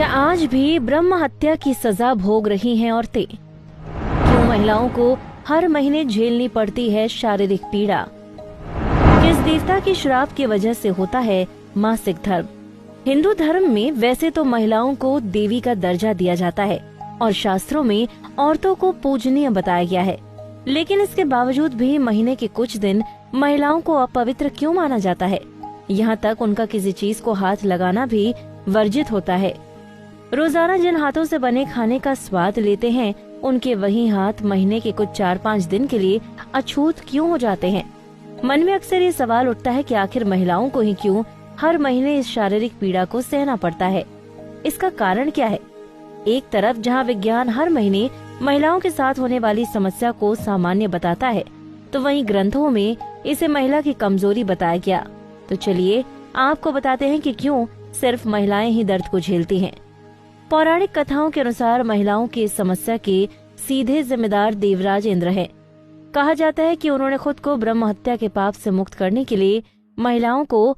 क्या आज भी ब्रह्म हत्या की सजा भोग रही हैं औरतें? क्यों महिलाओं को हर महीने झेलनी पड़ती है शारीरिक पीड़ा? किस देवता की श्राप की वजह से होता है मासिक धर्म? हिंदू धर्म में वैसे तो महिलाओं को देवी का दर्जा दिया जाता है और शास्त्रों में औरतों को पूजनीय बताया गया है, लेकिन इसके बावजूद भी महीने के कुछ दिन महिलाओं को अपवित्र क्यों माना जाता है? यहाँ तक उनका किसी चीज को हाथ लगाना भी वर्जित होता है। रोजाना जिन हाथों से बने खाने का स्वाद लेते हैं, उनके वही हाथ महीने के कुछ 4-5 दिन के लिए अछूत क्यों हो जाते हैं? मन में अक्सर ये सवाल उठता है कि आखिर महिलाओं को ही क्यों हर महीने इस शारीरिक पीड़ा को सहना पड़ता है? इसका कारण क्या है? एक तरफ जहाँ विज्ञान हर महीने महिलाओं के साथ होने वाली समस्या को सामान्य बताता है, तो वहीं ग्रंथों में इसे महिला की कमजोरी बताया गया। तो चलिए आपको बताते हैं कि क्यों सिर्फ महिलाएं ही दर्द को झेलती हैं। पौराणिक कथाओं के अनुसार महिलाओं की इस समस्या के सीधे जिम्मेदार देवराज इंद्र हैं। कहा जाता है कि उन्होंने खुद को ब्रह्म हत्या के पाप से मुक्त करने के लिए महिलाओं को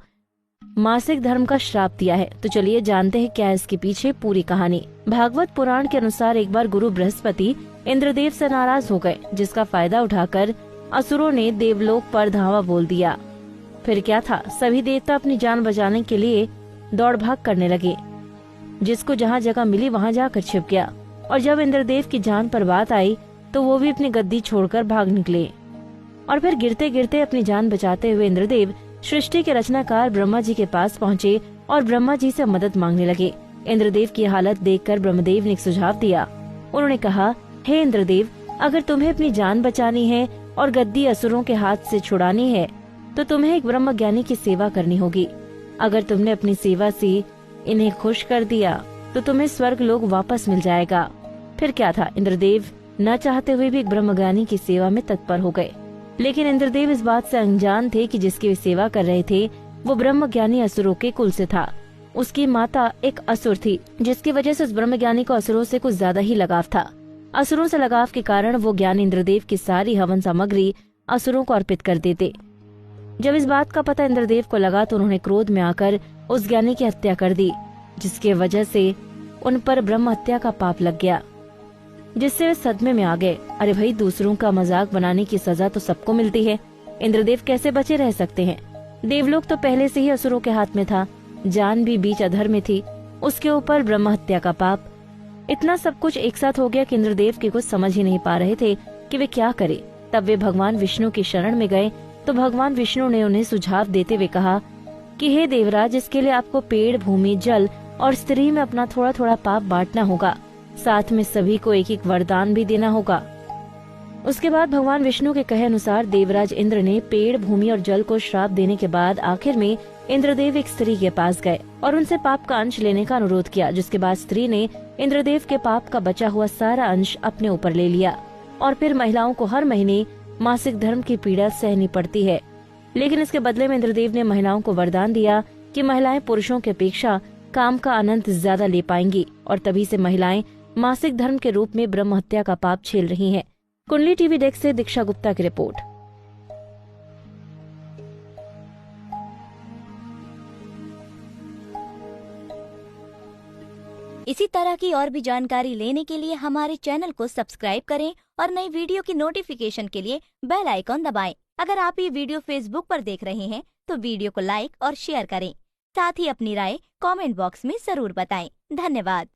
मासिक धर्म का श्राप दिया है। तो चलिए जानते हैं क्या है इसके पीछे पूरी कहानी। भागवत पुराण के अनुसार एक बार गुरु बृहस्पति इंद्रदेव से नाराज हो गए, जिसका फायदा उठाकर असुरों ने देवलोक पर धावा बोल दिया। फिर क्या था, सभी देवता अपनी जान बचाने के लिए दौड़ भाग करने लगे। जिसको जहाँ जगह मिली वहाँ जाकर छिप गया, और जब इंद्रदेव की जान पर बात आई तो वो भी अपनी गद्दी छोड़कर भाग निकले। और फिर गिरते गिरते अपनी जान बचाते हुए इंद्रदेव सृष्टि के रचनाकार ब्रह्मा जी के पास पहुँचे और ब्रह्मा जी से मदद मांगने लगे। इंद्रदेव की हालत देखकर ब्रह्मदेव ने एक सुझाव दिया। उन्होंने कहा, हे इंद्रदेव, अगर तुम्हें अपनी जान बचानी है और गद्दी असुरों के हाथ से छुड़ानी है तो तुम्हें एक ब्रह्म ज्ञानी की सेवा करनी होगी। अगर तुमने अपनी सेवा से इन्हें खुश कर दिया तो तुम्हें स्वर्ग लोक वापस मिल जाएगा। फिर क्या था, इंद्रदेव न चाहते हुए भी एक ब्रह्मज्ञानी की सेवा में तत्पर हो गए। लेकिन इंद्रदेव इस बात से अनजान थे कि जिसकी वे सेवा कर रहे थे वो ब्रह्मज्ञानी असुरों के कुल से था। उसकी माता एक असुर थी, जिसकी वजह से उस ब्रह्मज्ञानी को असुरों से कुछ ज्यादा ही लगाव था। असुरों से लगाव के कारण वो ज्ञानी इंद्रदेव की सारी हवन सामग्री असुरों को अर्पित कर देते। जब इस बात का पता इंद्रदेव को लगा तो उन्होंने क्रोध में आकर उस ज्ञानी की हत्या कर दी, जिसके वजह से उन पर ब्रह्म हत्या का पाप लग गया, जिससे वे सदमे में आ गए। अरे भाई, दूसरों का मजाक बनाने की सजा तो सबको मिलती है, इंद्रदेव कैसे बचे रह सकते हैं? देवलोक तो पहले से ही असुरों के हाथ में था, जान भी बीच अधर में थी, उसके ऊपर ब्रह्म हत्या का पाप। इतना सब कुछ एक साथ हो गया कि इंद्रदेव के कुछ समझ ही नहीं पा रहे थे कि वे क्या करें। तब वे भगवान विष्णु की शरण में गए तो भगवान विष्णु ने उन्हें सुझाव देते हुए कहा कि हे देवराज, इसके लिए आपको पेड़, भूमि, जल और स्त्री में अपना थोड़ा थोड़ा पाप बांटना होगा, साथ में सभी को एक एक वरदान भी देना होगा। उसके बाद भगवान विष्णु के कहे अनुसार देवराज इंद्र ने पेड़, भूमि और जल को श्राप देने के बाद आखिर में इंद्रदेव एक स्त्री के पास गए और उनसे पाप का अंश लेने का अनुरोध किया, जिसके बाद स्त्री ने इंद्रदेव के पाप का बचा हुआ सारा अंश अपने ऊपर ले लिया। और फिर महिलाओं को हर महीने मासिक धर्म की पीड़ा सहनी पड़ती है, लेकिन इसके बदले में इंद्रदेव ने महिलाओं को वरदान दिया कि महिलाएं पुरुषों की अपेक्षा काम का आनंद ज्यादा ले पाएंगी, और तभी से महिलाएं मासिक धर्म के रूप में ब्रह्म हत्या का पाप झेल रही हैं। कुंडली टीवी डेस्क से दीक्षा गुप्ता की रिपोर्ट। इसी तरह की और भी जानकारी लेने के लिए हमारे चैनल को सब्सक्राइब करें और नई वीडियो की नोटिफिकेशन के लिए बेल आइकॉन दबाएं। अगर आप ये वीडियो फेसबुक पर देख रहे हैं तो वीडियो को लाइक और शेयर करें। साथ ही अपनी राय कमेंट बॉक्स में जरूर बताएं। धन्यवाद।